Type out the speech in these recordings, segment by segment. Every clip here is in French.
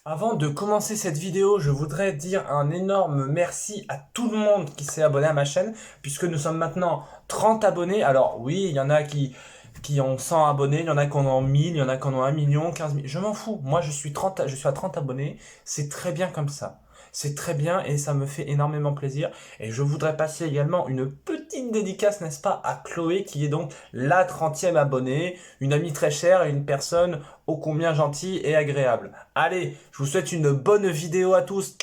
Avant de commencer cette vidéo, je voudrais dire un énorme merci à tout le monde qui s'est abonné à ma chaîne, puisque nous sommes maintenant 30 abonnés. Alors oui, il y en a qui ont 100 abonnés, il y en a qui en ont 1000, il y en a qui en ont 1 million, 15 000. Je m'en fous. Moi, je suis à 30 abonnés. C'est très bien comme ça. C'est très bien et ça me fait énormément plaisir. Et je voudrais passer également une petite dédicace, n'est-ce pas, à Chloé, qui est donc la 30e abonnée, une amie très chère et une personne ô combien gentille et agréable. Allez, je vous souhaite une bonne vidéo à tous.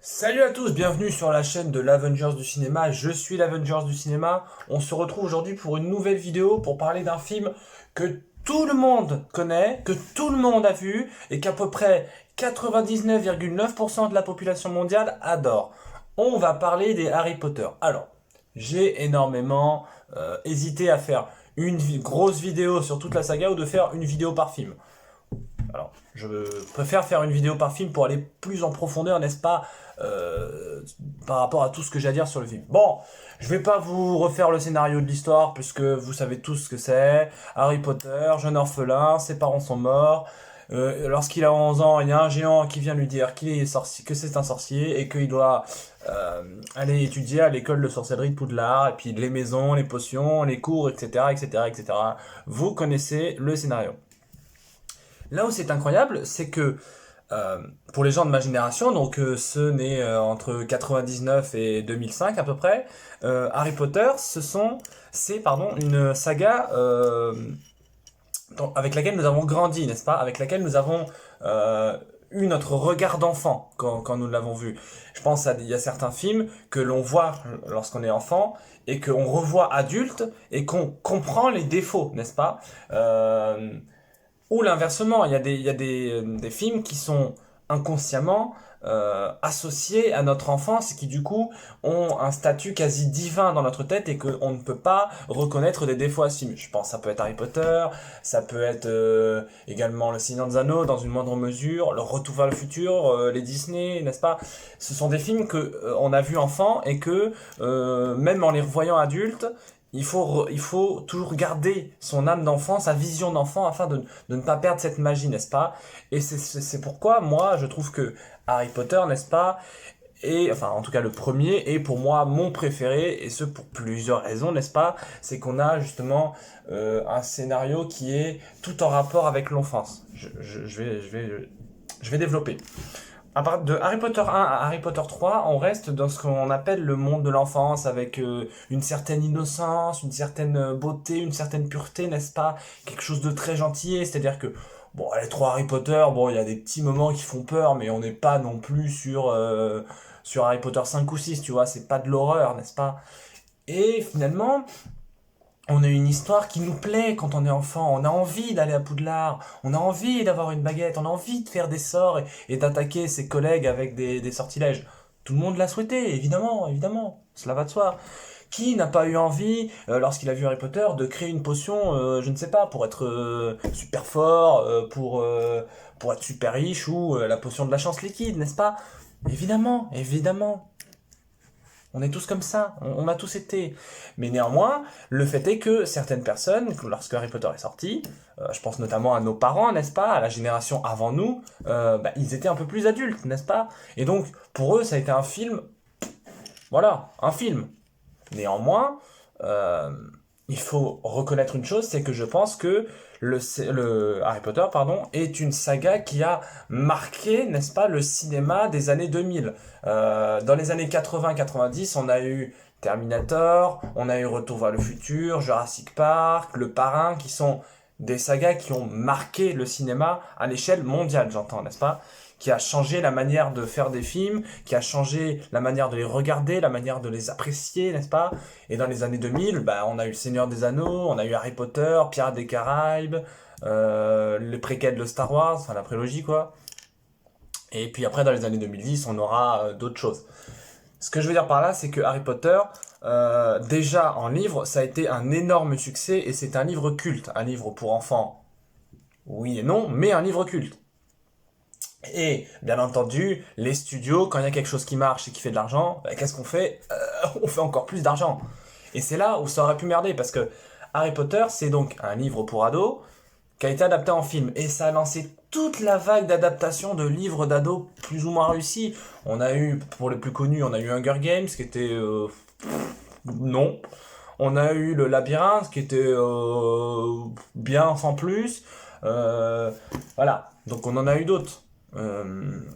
Salut à tous, bienvenue sur la chaîne de l'Avengers du cinéma. Je suis l'Avengers du cinéma. On se retrouve aujourd'hui pour une nouvelle vidéo pour parler d'un film que tout le monde connaît, que tout le monde a vu et qu'à peu près 99,9% de la population mondiale adore. On va parler des Harry Potter. Alors, j'ai énormément hésité à faire une grosse vidéo sur toute la saga ou de faire une vidéo par film. Alors, je préfère faire une vidéo par film pour aller plus en profondeur, n'est-ce pas, euh, par rapport à tout ce que j'ai à dire sur le film. Bon, je vais pas vous refaire le scénario de l'histoire, puisque vous savez tous ce que c'est. Harry Potter, jeune orphelin, ses parents sont morts. Lorsqu'il a 11 ans, il y a un géant qui vient lui dire qu'il est sorcier, que c'est un sorcier et qu'il doit aller étudier à l'école de sorcellerie de Poudlard, et puis les maisons, les potions, les cours, etc., etc., etc. Vous connaissez le scénario. Là où c'est incroyable, c'est que euh, pour les gens de ma génération, donc ceux nés entre 99 et 2005 à peu près, Harry Potter, c'est pardon, une saga avec laquelle nous avons grandi, n'est-ce pas? Avec laquelle nous avons eu notre regard d'enfant quand nous l'avons vu. Je pense il y a certains films que l'on voit lorsqu'on est enfant et qu'on revoit adulte et qu'on comprend les défauts, n'est-ce pas? Ou l'inversement, il y a des films qui sont inconsciemment associés à notre enfance et qui du coup ont un statut quasi divin dans notre tête et qu'on ne peut pas reconnaître des défauts à ce film. Je pense que ça peut être Harry Potter, ça peut être également Le Seigneur des Anneaux dans une moindre mesure, Le Retour vers le futur, les Disney, n'est-ce pas? Ce sont des films que on a vus enfant et que même en les revoyant adultes, il faut toujours garder son âme d'enfant, sa vision d'enfant, afin de ne pas perdre cette magie, n'est-ce pas? Et c'est pourquoi, moi, je trouve que Harry Potter, n'est-ce pas, et enfin, en tout cas, le premier est pour moi mon préféré, et ce pour plusieurs raisons, n'est-ce pas? C'est qu'on a justement un scénario qui est tout en rapport avec l'enfance. Je vais développer. À part de Harry Potter 1 à Harry Potter 3, on reste dans ce qu'on appelle le monde de l'enfance, avec une certaine innocence, une certaine beauté, une certaine pureté, n'est-ce pas? Quelque chose de très gentil, c'est-à-dire que, bon, les trois Harry Potter, bon, il y a des petits moments qui font peur, mais on n'est pas non plus sur Harry Potter 5 ou 6, tu vois, c'est pas de l'horreur, n'est-ce pas? Et finalement, on a une histoire qui nous plaît quand on est enfant. On a envie d'aller à Poudlard. On a envie d'avoir une baguette. On a envie de faire des sorts et d'attaquer ses collègues avec des sortilèges. Tout le monde l'a souhaité, évidemment, évidemment. Cela va de soi. Qui n'a pas eu envie, lorsqu'il a vu Harry Potter, de créer une potion, je ne sais pas, pour être super fort, pour être super riche, ou la potion de la chance liquide, n'est-ce pas? Évidemment, évidemment. On est tous comme ça, on a tous été. Mais néanmoins, le fait est que certaines personnes, lorsque Harry Potter est sorti, je pense notamment à nos parents, n'est-ce pas, à la génération avant nous, ils étaient un peu plus adultes, n'est-ce pas? Et donc, pour eux, ça a été un film, voilà, un film. Néanmoins, euh, il faut reconnaître une chose, c'est que je pense que le Harry Potter, pardon, est une saga qui a marqué, n'est-ce pas, le cinéma des années 2000. Dans les années 80-90, on a eu Terminator, on a eu Retour vers le futur, Jurassic Park, Le Parrain, qui sont des sagas qui ont marqué le cinéma à l'échelle mondiale, j'entends, n'est-ce pas? Qui a changé la manière de faire des films, qui a changé la manière de les regarder, la manière de les apprécier, n'est-ce pas? Et dans les années 2000, bah, on a eu Le Seigneur des Anneaux, on a eu Harry Potter, Pirates des Caraïbes, les préquels de Star Wars, enfin la prélogie quoi. Et puis après, dans les années 2010, on aura d'autres choses. Ce que je veux dire par là, c'est que Harry Potter, déjà en livre, ça a été un énorme succès et c'est un livre culte, un livre pour enfants. Oui et non, mais un livre culte. Et bien entendu, les studios, quand il y a quelque chose qui marche et qui fait de l'argent, bah, qu'est-ce qu'on fait? On fait encore plus d'argent. Et c'est là où ça aurait pu merder, parce que Harry Potter, c'est donc un livre pour ados qui a été adapté en film. Et ça a lancé toute la vague d'adaptations de livres d'ados plus ou moins réussis. On a eu, pour les plus connus, on a eu Hunger Games, qui était... non. On a eu le Labyrinthe, qui était bien sans plus. Voilà, donc on en a eu d'autres. On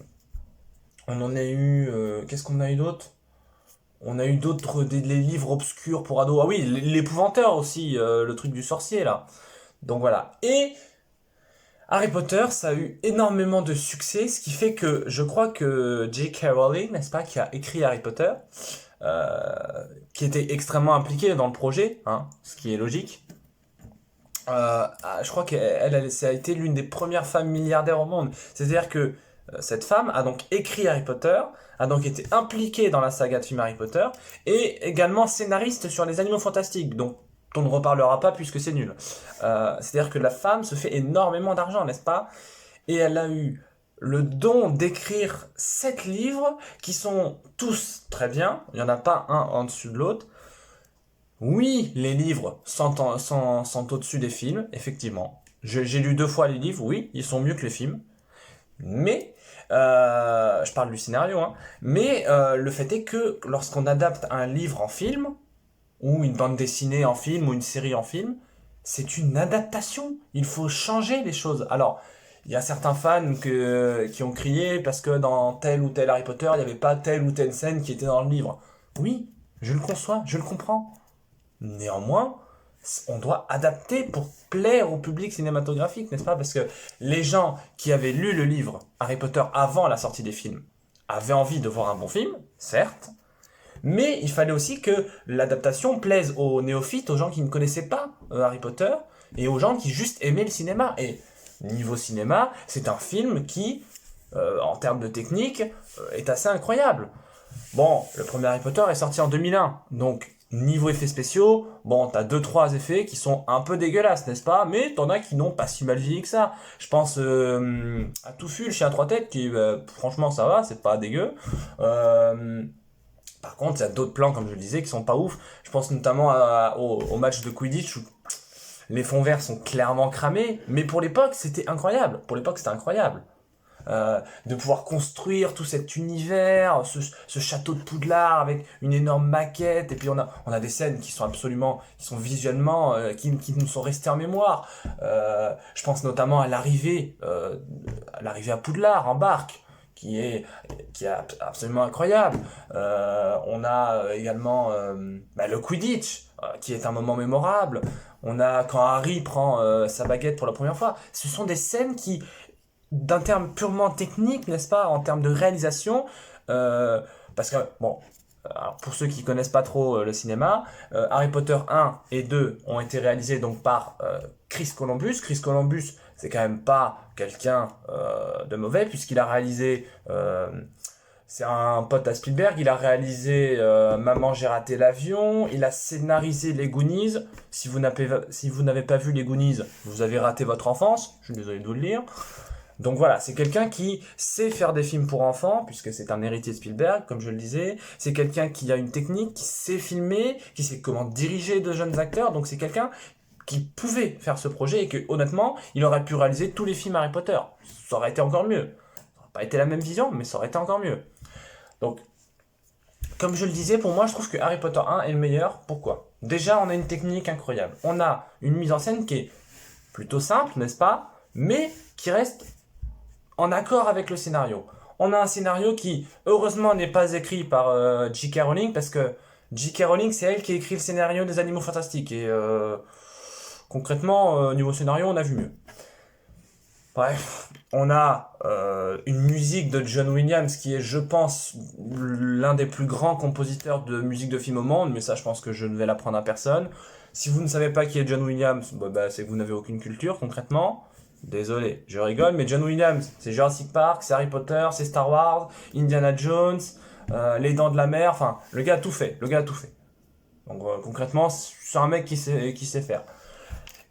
en a eu... qu'est-ce qu'on a eu d'autre? On a eu d'autres, les livres obscurs pour ados. Ah oui, l'Épouvanteur aussi, le truc du sorcier, là. Donc voilà. Et Harry Potter, ça a eu énormément de succès, ce qui fait que je crois que J.K. Rowling, n'est-ce pas, qui a écrit Harry Potter, qui était extrêmement impliquée dans le projet, hein, ce qui est logique. Je crois ça a été l'une des premières femmes milliardaires au monde. C'est-à-dire que cette femme a donc écrit Harry Potter, a donc été impliquée dans la saga de film Harry Potter, et également scénariste sur les Animaux Fantastiques, donc on ne reparlera pas puisque c'est nul. C'est-à-dire que la femme se fait énormément d'argent, n'est-ce pas? Et elle a eu le don d'écrire 7 livres qui sont tous très bien, il n'y en a pas un en dessus de l'autre. Oui, les livres sont au-dessus des films, effectivement. J'ai lu 2 fois les livres, oui, ils sont mieux que les films. Mais, je parle du scénario, hein, mais le fait est que lorsqu'on adapte un livre en film, ou une bande dessinée en film, ou une série en film, c'est une adaptation. Il faut changer les choses. Alors, il y a certains fans qui ont crié parce que dans tel ou tel Harry Potter, il n'y avait pas telle ou telle scène qui était dans le livre. Oui, je le conçois, je le comprends. Néanmoins, on doit adapter pour plaire au public cinématographique, n'est-ce pas? Parce que les gens qui avaient lu le livre Harry Potter avant la sortie des films avaient envie de voir un bon film, certes, mais il fallait aussi que l'adaptation plaise aux néophytes, aux gens qui ne connaissaient pas Harry Potter, et aux gens qui juste aimaient le cinéma. Et niveau cinéma, c'est un film qui, en termes de technique, est assez incroyable. Bon, le premier Harry Potter est sorti en 2001, donc niveau effets spéciaux, bon, t'as 2-3 effets qui sont un peu dégueulasses, n'est-ce pas? Mais t'en as qui n'ont pas si mal vieilli que ça. Je pense à Touffu, le chien à 3 têtes, qui, franchement, ça va, c'est pas dégueu. Par contre, il y a d'autres plans, comme je le disais, qui sont pas ouf. Je pense notamment au match de Quidditch où les fonds verts sont clairement cramés, mais pour l'époque, c'était incroyable. Pour l'époque, c'était incroyable. De pouvoir construire tout cet univers, ce château de Poudlard avec une énorme maquette, et puis on a des scènes qui sont absolument, qui sont visuellement, qui nous sont restées en mémoire. Je pense notamment à l'arrivée à Poudlard en barque, qui est absolument incroyable. On a également le Quidditch, qui est un moment mémorable. On a quand Harry prend sa baguette pour la première fois. Ce sont des scènes qui, d'un terme purement technique, n'est-ce pas, en termes de réalisation, parce que, bon, alors pour ceux qui connaissent pas trop le cinéma, Harry Potter 1 et 2 ont été réalisés donc par Chris Columbus. Chris Columbus, c'est quand même pas quelqu'un de mauvais, puisqu'il a réalisé... c'est un pote à Spielberg, il a réalisé Maman j'ai raté l'avion, il a scénarisé les Goonies. Si vous n'avez pas vu les Goonies, vous avez raté votre enfance, je suis désolé de vous le dire. Donc voilà, c'est quelqu'un qui sait faire des films pour enfants, puisque c'est un héritier de Spielberg, comme je le disais. C'est quelqu'un qui a une technique, qui sait filmer, qui sait comment diriger de jeunes acteurs. Donc c'est quelqu'un qui pouvait faire ce projet et que, honnêtement, il aurait pu réaliser tous les films Harry Potter. Ça aurait été encore mieux. Ça n'aurait pas été la même vision, mais ça aurait été encore mieux. Donc, comme je le disais, pour moi, je trouve que Harry Potter 1 est le meilleur. Pourquoi? Déjà, on a une technique incroyable. On a une mise en scène qui est plutôt simple, n'est-ce pas? Mais qui reste en accord avec le scénario. On a un scénario qui, heureusement, n'est pas écrit par J.K. Rowling, parce que J.K. Rowling, c'est elle qui a écrit le scénario des Animaux Fantastiques. Et concrètement, niveau scénario, on a vu mieux. Bref, on a une musique de John Williams qui est, je pense, l'un des plus grands compositeurs de musique de film au monde, mais ça, je pense que je ne vais l'apprendre à personne. Si vous ne savez pas qui est John Williams, c'est que vous n'avez aucune culture, concrètement. Désolé, je rigole, mais John Williams, c'est Jurassic Park, c'est Harry Potter, c'est Star Wars, Indiana Jones, Les Dents de la Mer, enfin, le gars a tout fait, Donc concrètement, c'est un mec qui sait faire.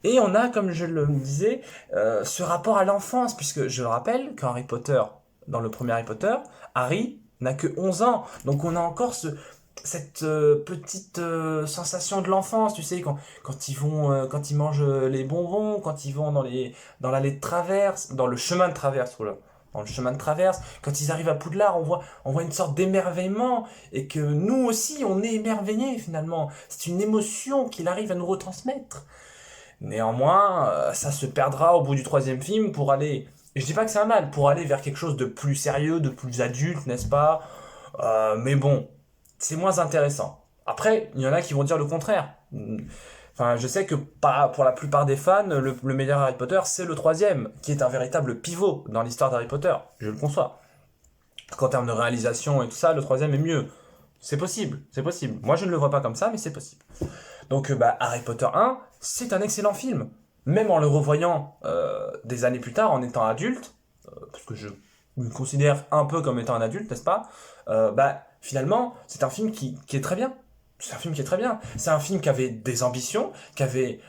Et on a, comme je le disais, ce rapport à l'enfance, puisque je le rappelle, quand Harry Potter, dans le premier Harry Potter, Harry n'a que 11 ans, donc on a encore cette petite sensation de l'enfance, tu sais, quand ils mangent les bonbons, quand ils vont dans l'allée de traverse, dans le chemin de traverse, voilà. Dans le chemin de traverse, quand ils arrivent à Poudlard, on voit une sorte d'émerveillement, et que nous aussi, on est émerveillés finalement. C'est une émotion qu'il arrive à nous retransmettre. Néanmoins, ça se perdra au bout du troisième film pour aller, et je dis pas que c'est un mal, pour aller vers quelque chose de plus sérieux, de plus adulte, n'est-ce pas? Mais bon, c'est moins intéressant. Après, il y en a qui vont dire le contraire. Enfin, je sais que pour la plupart des fans, le meilleur Harry Potter, c'est le troisième, qui est un véritable pivot dans l'histoire d'Harry Potter. Je le conçois. Qu'en termes de réalisation et tout ça, le troisième est mieux. C'est possible, c'est possible. Moi, je ne le vois pas comme ça, mais c'est possible. Donc, Harry Potter 1, c'est un excellent film. Même en le revoyant des années plus tard, en étant adulte, parce que je me considère un peu comme étant un adulte, n'est-ce pas? Finalement, c'est un film qui est très bien. C'est un film qui est très bien. C'est un film qui avait des ambitions, qui avait,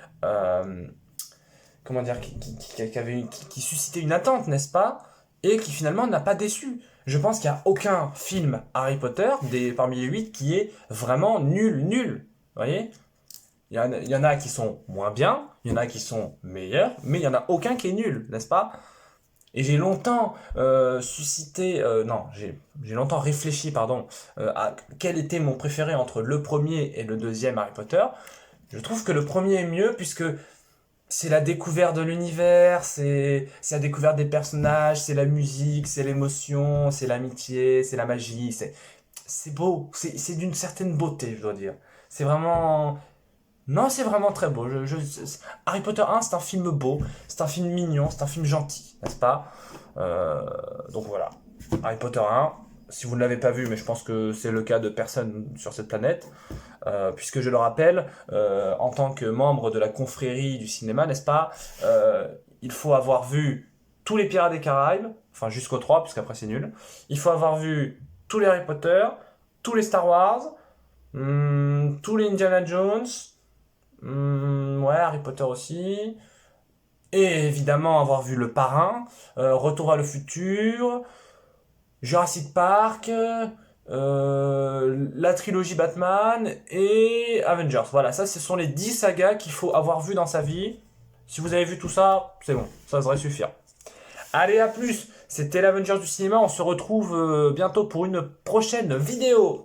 comment dire, qui suscitait une attente, n'est-ce pas? Et qui finalement n'a pas déçu. Je pense qu'il n'y a aucun film Harry Potter, parmi les 8, qui est vraiment nul, nul. Vous voyez? Il y en a qui sont moins bien, il y en a qui sont meilleurs, mais il n'y en a aucun qui est nul, n'est-ce pas? Et j'ai longtemps non, j'ai longtemps réfléchi, pardon, à quel était mon préféré entre le premier et le deuxième Harry Potter. Je trouve que le premier est mieux puisque c'est la découverte de l'univers, c'est la découverte des personnages, c'est la musique, c'est l'émotion, c'est l'amitié, c'est la magie, c'est beau, c'est d'une certaine beauté, je dois dire. C'est vraiment non, c'est vraiment très beau. Harry Potter 1, c'est un film beau, c'est un film mignon, c'est un film gentil, n'est-ce pas? Euh, donc voilà. Harry Potter 1, si vous ne l'avez pas vu, mais je pense que c'est le cas de personne sur cette planète, puisque je le rappelle, en tant que membre de la confrérie du cinéma, n'est-ce pas? Il faut avoir vu tous les Pirates des Caraïbes, enfin jusqu'au 3, puisqu'après c'est nul. Il faut avoir vu tous les Harry Potter, tous les Star Wars, tous les Indiana Jones. Ouais, Harry Potter aussi. Et évidemment avoir vu Le Parrain, Retour à le futur, Jurassic Park, la trilogie Batman et Avengers. Voilà, ça ce sont les 10 sagas qu'il faut avoir vu dans sa vie. Si vous avez vu tout ça, c'est bon, ça devrait suffire. Allez, à plus. C'était l'Avengers du cinéma, on se retrouve bientôt pour une prochaine vidéo.